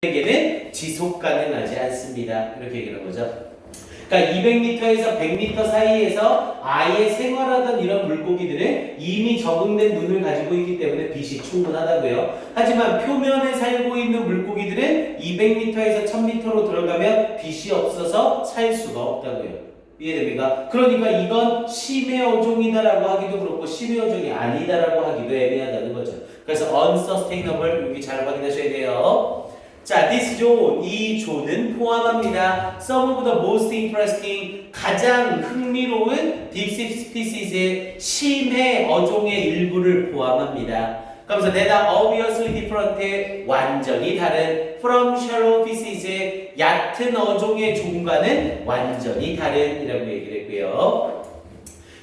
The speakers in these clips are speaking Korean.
에게는 지속 가능하지 않습니다. 이렇게 얘기하는 거죠. 그러니까 200m에서 100m 사이에서 아예 생활하던 이런 물고기들은 이미 적응된 눈을 가지고 있기 때문에 빛이 충분하다고요. 하지만 표면에 살고 있는 물고기들은 200m에서 1000m로 들어가면 빛이 없어서 살 수가 없다고요. 이해됩니까? 그러니까 이건 심해 어종이다라고 하기도 그렇고 심해 어종이 아니다라고 하기도 애매하다는 거죠. 그래서 unsustainable 여기 잘 확인하셔야 돼요. 자, this zone, 이 존은 포함합니다. Some of the most interesting, 가장 흥미로운 deep sea species의 심해 어종의 일부를 포함합니다. 그러면서 that are obviously different, 완전히 다른 from shallow species의 얕은 어종의 종과는 완전히 다른이라고 얘기를 했고요.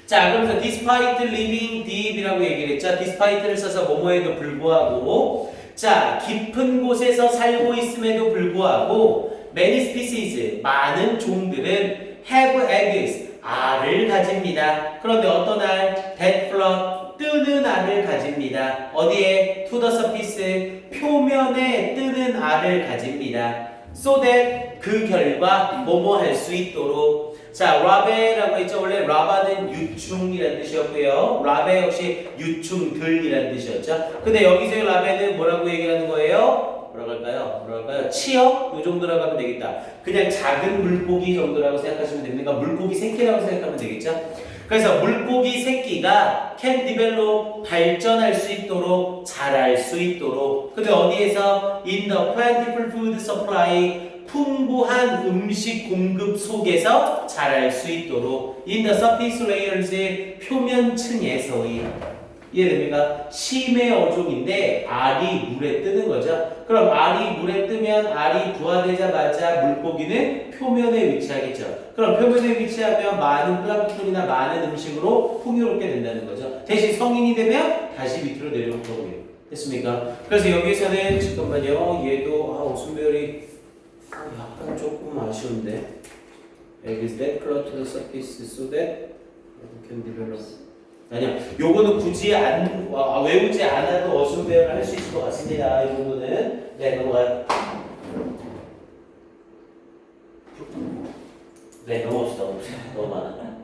자, 그러면서 despite living deep이라고 얘기를 했죠. despite를 써서 뭐뭐에도 불구하고 자, 깊은 곳에서 살고 있음에도 불구하고 many species, 많은 종들은 have eggs, 알을 가집니다. 그런데 어떤 알? that float, 뜨는 알을 가집니다. 어디에? to the surface, 표면에 뜨는 알을 가집니다. so that, 그 결과 뭐뭐 할 수 있도록. 자, 라베라고 했죠. 원래 라바는 유충이라는 뜻이었고요. 라베 역시 유충들이라는 뜻이었죠. 근데 여기서의 라베는 뭐라고 얘기하는 거예요? 뭐라고 할까요? 치어? 이 정도라고 하면 되겠다. 그냥 작은 물고기 정도라고 생각하시면 됩니다. 물고기 새끼라고 생각하면 되겠죠. 그래서 물고기 새끼가 can develop, 발전할 수 있도록, 자랄 수 있도록. 근데 어디에서? in the plentiful food supply, 풍부한 음식 공급 속에서 자랄 수 있도록 in the surface layers, 표면층에서의. 이해됩니까? 심해 어종인데 알이 물에 뜨는 거죠. 그럼 알이 물에 뜨면 알이 부화되자마자 물고기는 표면에 위치하겠죠. 그럼 표면에 위치하면 많은 플랑크톤이나 많은 음식으로 풍요롭게 된다는 거죠. 대신 성인이 되면 다시 밑으로 내려올 거고요. 됐습니까? 그래서 여기서는 잠깐만요. 얘도 웃음별이 약간 조금 아쉬운데. Is that close to the surface so that it can develop? 아니야. 요거는 굳이 외우지 않아도 어순배열을 할 수 있을 것 같습니다. 이 정도는. 네, 넘어가요. 네, 넘어갑시다. 너무 많아.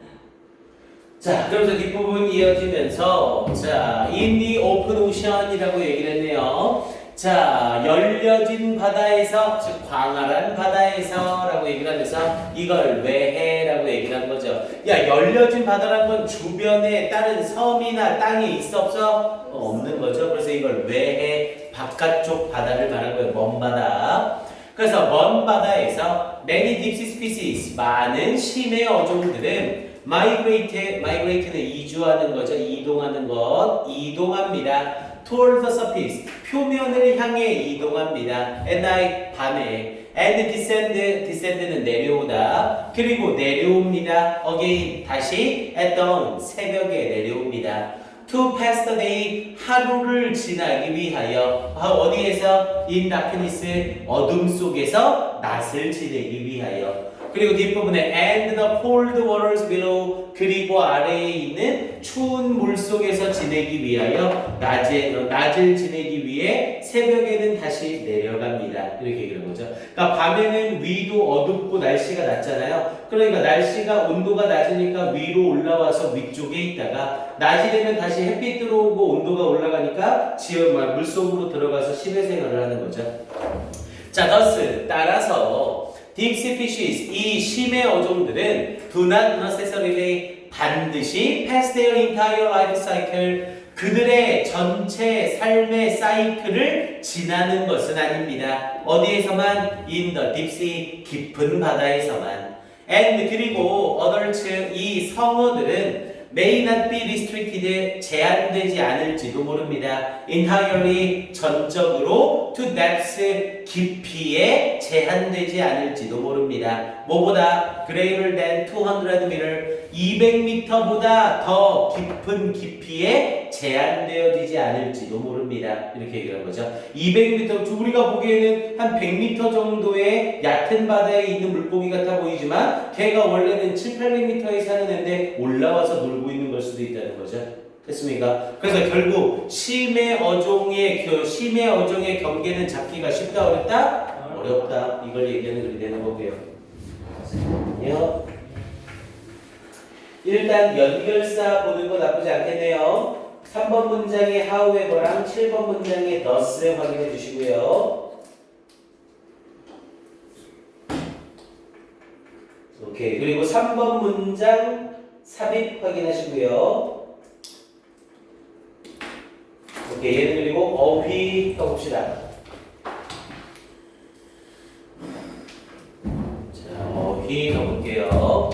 자, 그러면서 뒷부분 이어지면서 자, in the open ocean이라고 얘기를 했네요. 자, 열려진 바다에서, 즉 광활한 바다에서 라고 얘기를 하면서 이걸 왜 해? 라고 얘기를 한 거죠. 야, 열려진 바다란 건 주변에 다른 섬이나 땅이 있어 없어? 없는 거죠. 그래서 이걸 왜 해? 바깥쪽 바다를 말한 거예요. 먼 바다. 그래서 먼 바다에서 many deep sea species, 많은 심해 어종들은 migrate는 이주하는 거죠. 이동하는 것, 이동합니다. toward the surface, 표면을 향해 이동합니다. at night, 밤에. and descend는 내려오다. 그리고 내려옵니다. again, 다시 at dawn, 새벽에 내려옵니다. to pass the day, 하루를 지나기 위하여. 어디에서? in darkness, 어둠 속에서 낮을 지내기 위하여. 그리고 뒷부분에 and the cold waters below, 그리고 아래에 있는 추운 물 속에서 지내기 위하여 낮을 지내기 위해 새벽에는 다시 내려갑니다. 이렇게 얘기하는 거죠. 그러니까 밤에는 위도 어둡고 날씨가 낮잖아요. 그러니까 날씨가 온도가 낮으니까 위로 올라와서 위쪽에 있다가 낮이 되면 다시 햇빛 들어오고 온도가 올라가니까 물 속으로 들어가서 심해 생활을 하는 거죠. 자, thus 따라서 deep sea fishes, 이 심해 어종들은 do not necessarily, 반드시 pass their entire life cycle, 그들의 전체 삶의 사이클을 지나는 것은 아닙니다. 어디에서만? in the deep sea, 깊은 바다에서만. and 그리고 adults, 이 성어들은 may not be restricted, 제한되지 않을지도 모릅니다. entirely, 전적으로 to depths, 깊이에 제한되지 않을지도 모릅니다. 뭐보다? greater than 200m, 200m보다 더 깊은 깊이에 제한되어지지 않을지도 모릅니다. 이렇게 얘기하는 거죠. 200m, 우리가 보기에는 한 100m 정도의 얕은 바다에 있는 물고기 같아 보이지만 걔가 원래는 700~800m에 사는 애인데 올라와서 놀고 있는 걸 수도 있다는 거죠. 됐습니까? 그래서 결국 심해 어종의 경계는 잡기가 쉽다 어렵다? 어렵다. 이걸 얘기하는 글이 되는 거고요. 아니요. 일단 연결사 보는 거 나쁘지 않겠네요. 3번 문장의 however랑 7번 문장의 thus를 확인해 주시고요. 오케이. 그리고 3번 문장 삽입 확인하시고요. 오케이. 얘는 그리고 어휘 해봅시다. 자, 어휘 해볼게요.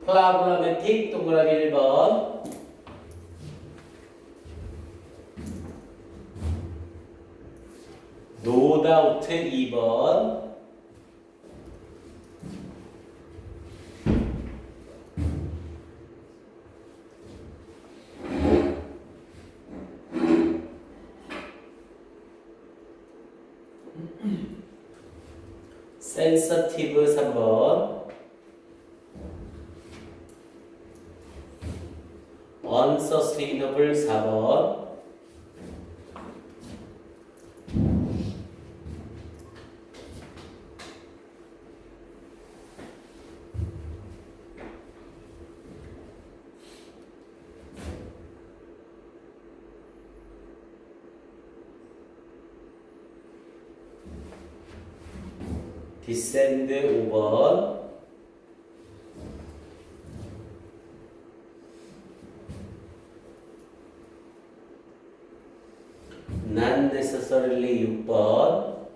플라블라메틱 동그라미 1번 노다우트 2번 센서티브 3번 unsustainable 4번 descend 5번 not necessarily 6번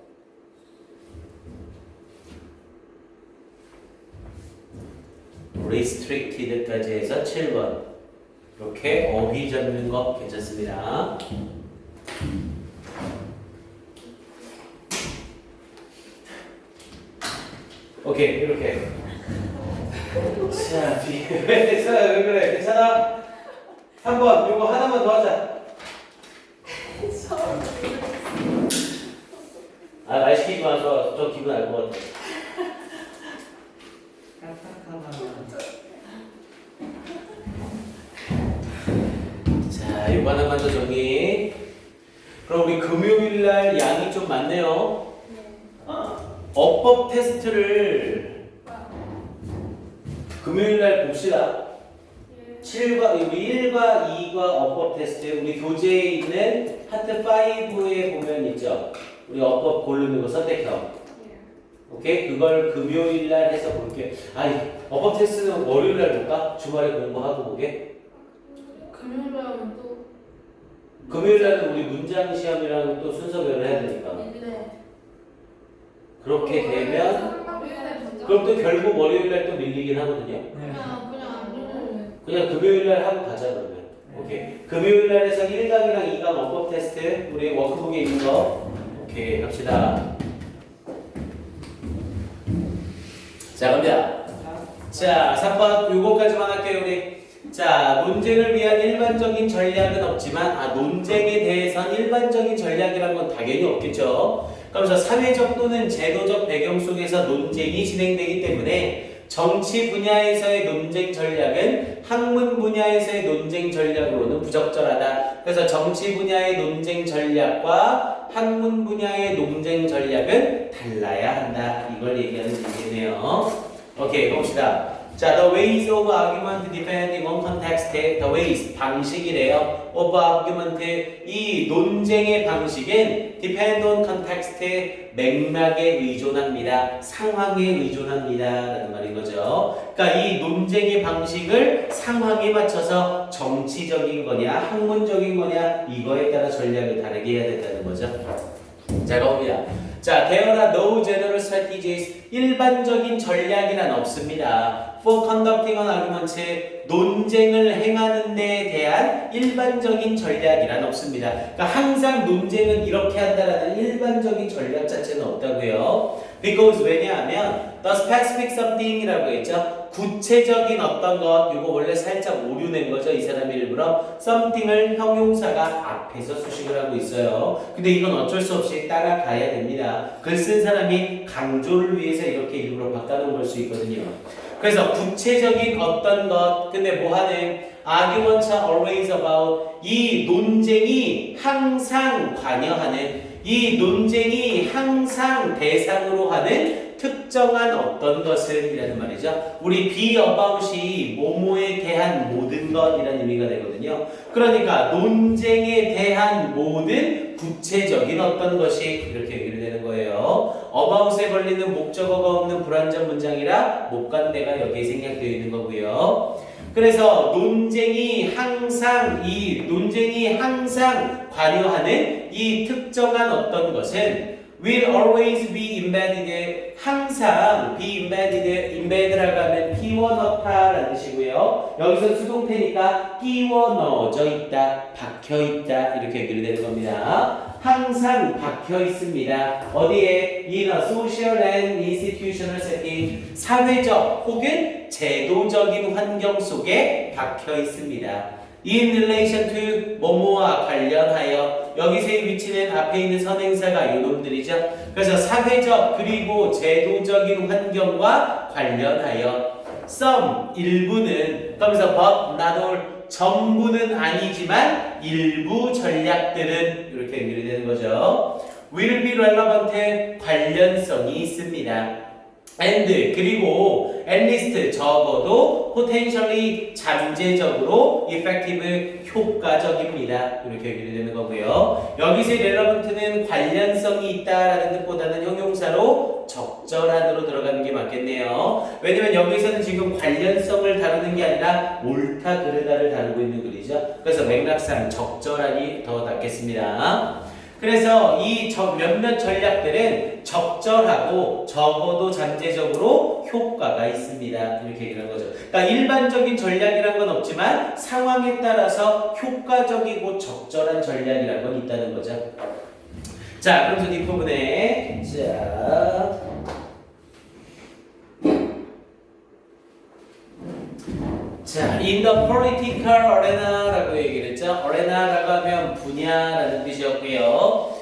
restricted까지 해서 7번 이렇게 어휘 잡는 거 괜찮습니다. 오케이 이렇게 자 왜 그래 괜찮아? 3번 이거 하나만 더 하자. 아, 말 시키지 마. 저 기분 알 것 같아. 자, 이거 하나만 더 정리. 그럼 우리 금요일 날 양이 좀 많네요. 어법 테스트를 금요일 날 봅시다. 7과, 우리 1과 2과 어법 테스트, 우리 교재에 있는 파트 5에 보면 있죠. 우리 어법 고르는 거 선택형. 오케이? 그걸 금요일 날 해서 볼게. 아니, 어법 테스트는 월요일 날 볼까? 주말에 공부하고 보게? 금요일 날은 또 금요일 날은 우리 문장 시험이랑 또 순서별로 해야 되니까. 네. 그렇게 되면, 그럼 또 결국 월요일 날 또 밀리긴 하거든요. 그냥 금요일 날 하고 가자, 그러면. 오케이. 금요일 날에서 1강이랑 2강 어법 테스트, 우리 워크북에 있는 거. 오케이, 합시다. 자, 갑니다. 자, 3번 요거까지만 할게요, 우리. 자, 논쟁을 위한 일반적인 전략은 없지만, 논쟁에 대해선 일반적인 전략이란 건 당연히 없겠죠. 그러면서 사회적 또는 제도적 배경 속에서 논쟁이 진행되기 때문에 정치 분야에서의 논쟁 전략은 학문 분야에서의 논쟁 전략으로는 부적절하다. 그래서 정치 분야의 논쟁 전략과 학문 분야의 논쟁 전략은 달라야 한다. 이걸 얘기하는 얘기네요. 오케이, 봅시다. 자, the ways of argument depending on context. The ways, 방식이래요. of argument, 이 논쟁의 방식은 depend on context, 맥락에 의존합니다. 상황에 의존합니다. 라는 말인 거죠. 그러니까 이 논쟁의 방식을 상황에 맞춰서 정치적인 거냐, 학문적인 거냐, 이거에 따라 전략을 다르게 해야 된다는 거죠. 자, 가봅니다. 자, there are no general strategies. 일반적인 전략이란 없습니다. For conducting an argument, 논쟁을 행하는 데에 대한 일반적인 전략이란 없습니다. 그러니까 항상 논쟁은 이렇게 한다라는 일반적인 전략 자체는 없다고요. Because 왜냐하면 the specific something이라고 했죠. 구체적인 어떤 것, 이거 원래 살짝 오류낸 거죠. 이 사람이 일부러 something을 형용사가 앞에서 수식을 하고 있어요. 근데 이건 어쩔 수 없이 따라가야 됩니다. 글 쓴 사람이 강조를 위해서 이렇게 일부러 바꿔놓은 걸 수 있거든요. 그래서 구체적인 어떤 것, 근데 뭐 하는 arguments are always about 이 논쟁이 항상 관여하는 이 논쟁이 항상 대상으로 하는 특정한 어떤 것은 이라는 말이죠. 우리 be about이 뭐뭐에 대한 모든 것이라는 의미가 되거든요. 그러니까 논쟁에 대한 모든 구체적인 어떤 것이 이렇게 얘기를 되는 거예요. about에 걸리는 목적어가 없는 불완전 문장이라 못간대가 여기에 생략되어 있는 거고요. 그래서 논쟁이 항상 관여하는 이 특정한 어떤 것은 will always be embedded 항상 be embedded라고 하면 끼워 넣다라는 뜻이고요. 여기서 수동태니까 끼워 넣어져 있다, 박혀 있다 이렇게 얘기를 되는 겁니다. 항상 박혀 있습니다. 어디에? in a social and institutional setting 사회적 혹은 제도적인 환경 속에 박혀 있습니다. in relation to 뭐뭐와 관련하여 여기서의 위치는 앞에 있는 선행사가 요놈들이죠. 그래서 사회적 그리고 제도적인 환경과 관련하여 some 일부는 그러면서 but not all 전부는 아니지만 일부 전략들은 이렇게 얘기를 되는 거죠. will be relevant 관련성이 있습니다. and 그리고 at least 적어도 potentially 잠재적으로 effective 효과적입니다. 이렇게 얘기를 되는 거고요. 여기서 relevant는 관련성이 있다라는 뜻보다는 형용사로 적절한으로 들어가는 게 맞겠네요. 왜냐면 여기서는 지금 관련성을 다루는 게 아니라 옳다 그르다를 다루고 있는 글이죠. 그래서 맥락상 적절하니 더 낫겠습니다. 그래서 이 몇몇 전략들은 적절하고 적어도 잠재적으로 효과가 있습니다. 이렇게 얘기하는 거죠. 그러니까 일반적인 전략이란 건 없지만 상황에 따라서 효과적이고 적절한 전략이란 건 있다는 거죠. 자, 그러면서 뒷부분에 자, in the political arena라고 얘기를 했죠. arena라고 하면 분야라는 뜻이었고요.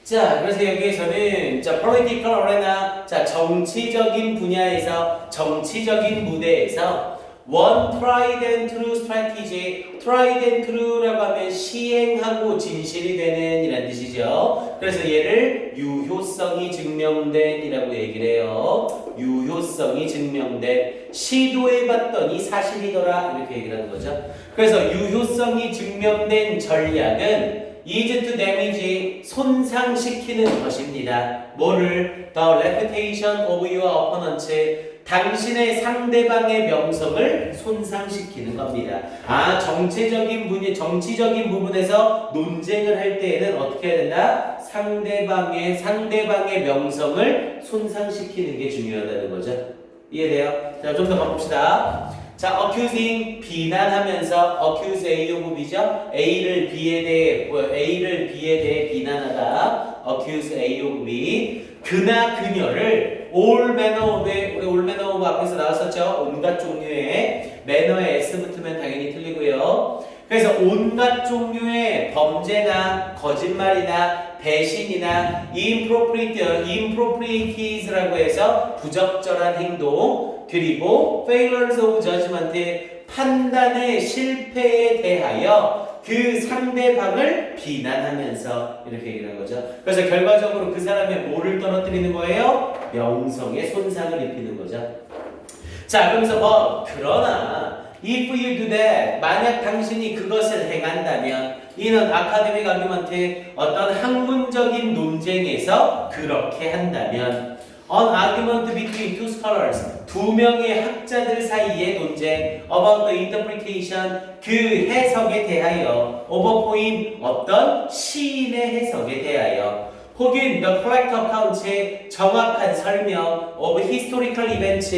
자, 그래서 여기에서는 자, political arena, 자, 정치적인 분야에서 정치적인 무대에서 one tried and true strategy, tried and true라고 하면 시행하고 진실이 되는 이란 뜻이죠. 그래서 얘를 유효성이 증명된 이라고 얘기를 해요. 유효성이 증명된 시도해봤더니 사실이더라 이렇게 얘기를 하는 거죠. 그래서 유효성이 증명된 전략은 is to damage 손상시키는 것입니다. 뭐를? The reputation of your opponent 당신의 상대방의 명성을 손상시키는 겁니다. 아, 정치적인 부분에서 논쟁을 할 때에는 어떻게 해야 된다? 상대방의 명성을 손상시키는 게 중요하다는 거죠. 이해돼요? 자, 좀 더 가봅시다. 자, accusing 비난하면서 accuse A of B죠. A를 B에 대해 비난하다. accuse A of B. 그나 그녀를 all manner of 우리 all manner of 앞에서 나왔었죠. 온갖 종류의 매너에 S 붙으면 당연히 틀리고요. 그래서 온갖 종류의 범죄나 거짓말이나 배신이나 improprietes라고 해서 부적절한 행동 그리고 failures of judgment 판단의 실패에 대하여 그 상대방을 비난하면서 이렇게 얘기하는 거죠. 그래서 결과적으로 그 사람의 뭐를 떨어뜨리는 거예요? 명성에 손상을 입히는 거죠. 자, 그러면서 그러나 if you do that 만약 당신이 그것을 행한다면 이는 아카데믹 아규먼트 어떤 학문적인 논쟁에서 그렇게 한다면 An argument between two scholars 두 명의 학자들 사이의 논쟁 about the interpretation 그 해석에 대하여 of a poem 어떤 시인의 해석에 대하여 혹은 the correct account의 정확한 설명 of historical events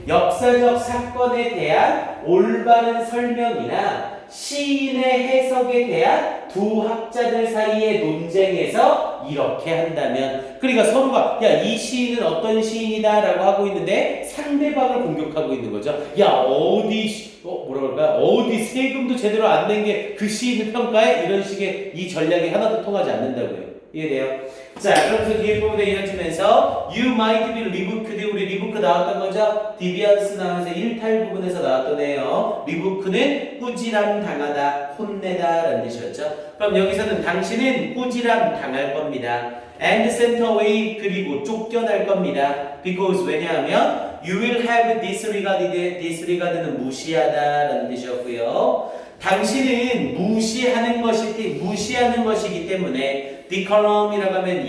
역사적 사건에 대한 올바른 설명이나 시인의 해석에 대한 두 학자들 사이의 논쟁에서 이렇게 한다면 그러니까 서로가 야 이 시인은 어떤 시인이다 라고 하고 있는데 상대방을 공격하고 있는 거죠. 야 어디 뭐라 그럴까 어디 세금도 제대로 안 낸 게 그 시인을 평가해? 이런 식의 이 전략이 하나도 통하지 않는다고요. 이해돼요? 자 그러면서 뒤에 부분에 이어지면서 You might be rebuked 우리 리부크 나왔던 거죠? 디비언스 나오면서 일탈 부분에서 나왔던 애요. 리부크는 꾸지람 당하다 혼내다 라는 뜻이었죠. 그럼 여기서는 당신은 꾸지람 당할 겁니다. And sent away 그리고 쫓겨날 겁니다. Because 왜냐하면 You will have disregarded disregard는 무시하다 라는 뜻이었고요. 당신은 무시하는 것이기 때문에 decorum이라고 하면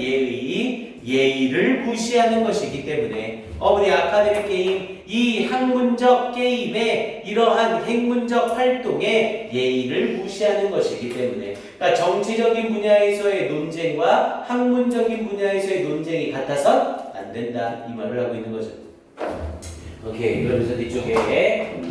예의를 무시하는 것이기 때문에 우리 아카데믹 게임 이 학문적 게임의 이러한 행문적 활동에 예의를 무시하는 것이기 때문에 그러니까 정치적인 분야에서의 논쟁과 학문적인 분야에서의 논쟁이 같아선 안 된다 이 말을 하고 있는 거죠. 오케이 그러면서 뒤쪽에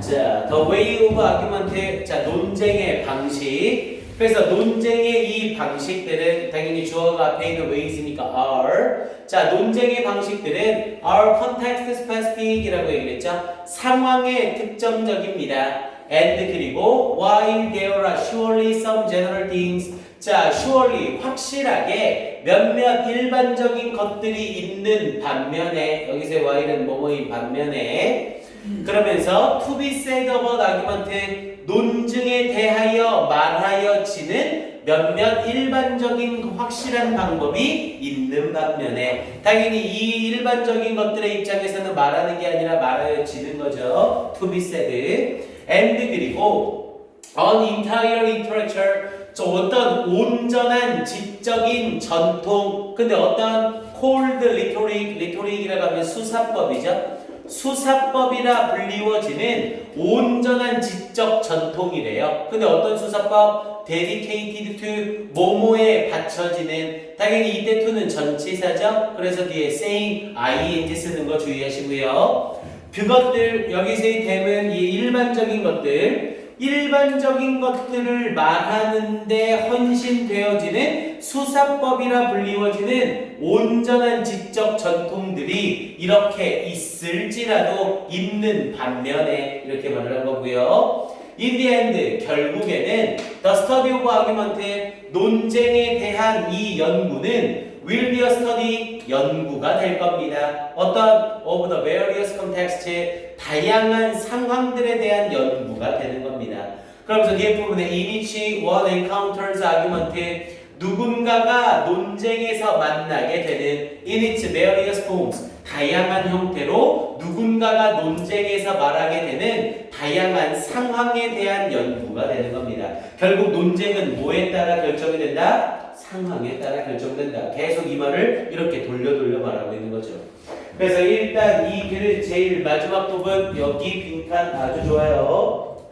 자, the way of argument, 자 논쟁의 방식. 그래서 논쟁의 이 방식들은 당연히 주어가 앞에 있는 ways니까 are. 자, 논쟁의 방식들은 are context specific이라고 얘기를 했죠. 상황에 특정적입니다. And 그리고 while there are surely some general things. 자, surely 확실하게 몇몇 일반적인 것들이 있는 반면에 여기서 while은 뭐뭐인 반면에 그러면서 to be said about argument 논증에 대하여 말하여지는 몇몇 일반적인 확실한 방법이 있는 반면에 당연히 이 일반적인 것들의 입장에서는 말하는 게 아니라 말하여지는 거죠. to be said and 그리고 on entire intellectual 어떤 온전한 지적인 전통 근데 어떤 cold rhetoric이라고 하면 수사법이죠. 수사법이라 불리워지는 온전한 지적 전통이래요. 근데 어떤 수사법? dedicated to 뭐뭐에 바쳐지는 당연히 이때 to는 전치사죠. 그래서 뒤에 saying, ing 쓰는 거 주의하시고요. 그것들 여기서의 댐은 이 일반적인 것들을 말하는데 헌신되어지는 수사법이라 불리워지는 온전한 지적 전통들이 이렇게 있을지라도 있는 반면에 이렇게 말을 한 거고요. In the end, 결국에는 the study of argument, 논쟁에 대한 이 연구는 will be a study, 연구가 될 겁니다. 어떤 of the various context, 다양한 상황들에 대한 연구가 되는 겁니다. 그러면서 뒤에 부분에 in each one encounters argument, 누군가가 논쟁에서 만나게 되는 in its various forms, 다양한 형태로 누군가가 논쟁에서 말하게 되는 다양한 상황에 대한 연구가 되는 겁니다. 결국 논쟁은 뭐에 따라 결정이 된다? 상황에 따라 결정된다. 계속 이 말을 이렇게 돌려 말하고 있는 거죠. 그래서 일단 이 글의 제일 마지막 부분 여기 빈칸 아주 좋아요.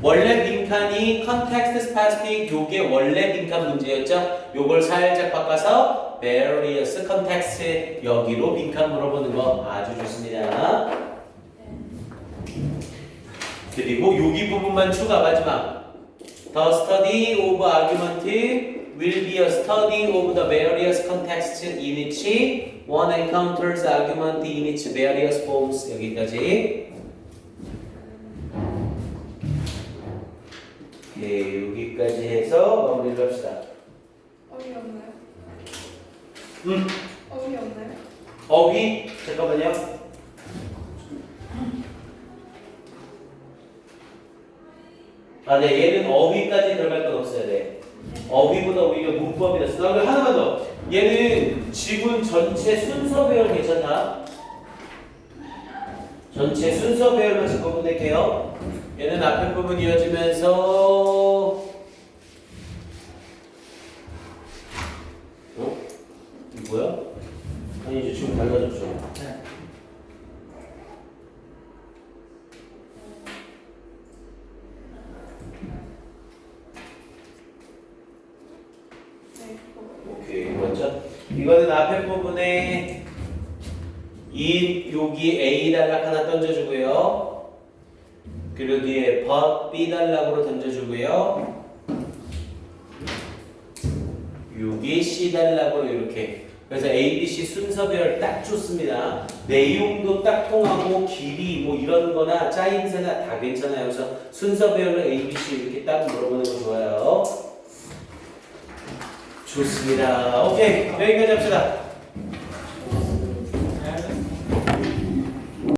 원래 빈칸이 context specific 요게 원래 빈칸 문제였죠. 요걸 살짝 바꿔서 various context 여기로 빈칸 물어보는 거 아주 좋습니다. 그리고 여기 부분만 추가 마지막 The study of argument will be a study of the various contexts in which one encounters argument in its various forms 여기까지. 네, 여기까지 해서 마무리를 합시다. 어휘 없나요? 어휘? 잠깐만요. 네, 얘는 어휘까지 들어갈 건 없어야 돼. 어휘보다 오히려 문법이라서. 그럼 하나만 더. 얘는 지문 전체 순서 배열 괜찮나? 전체 순서 배열만 짚어보면 될게요. 얘는 앞에 부분 이어지면서 이거 뭐야? 아니 이제 지금 달라졌죠. 오케이 맞죠? 이거는 앞에 부분에 여기 A 단락 하나 던져주고요. 그리고 뒤에 but B 단락으로 던져주고요. 여기 C 달라고 이렇게. 그래서 A, B, C 순서별 딱 좋습니다. 내용도 딱 통하고 길이 뭐 이런 거나 짜임새나 다 괜찮아요. 그래서 순서별로 A, B, C 이렇게 딱 물어보는 거 좋아요. 좋습니다. 오케이. 여기까지 합시다.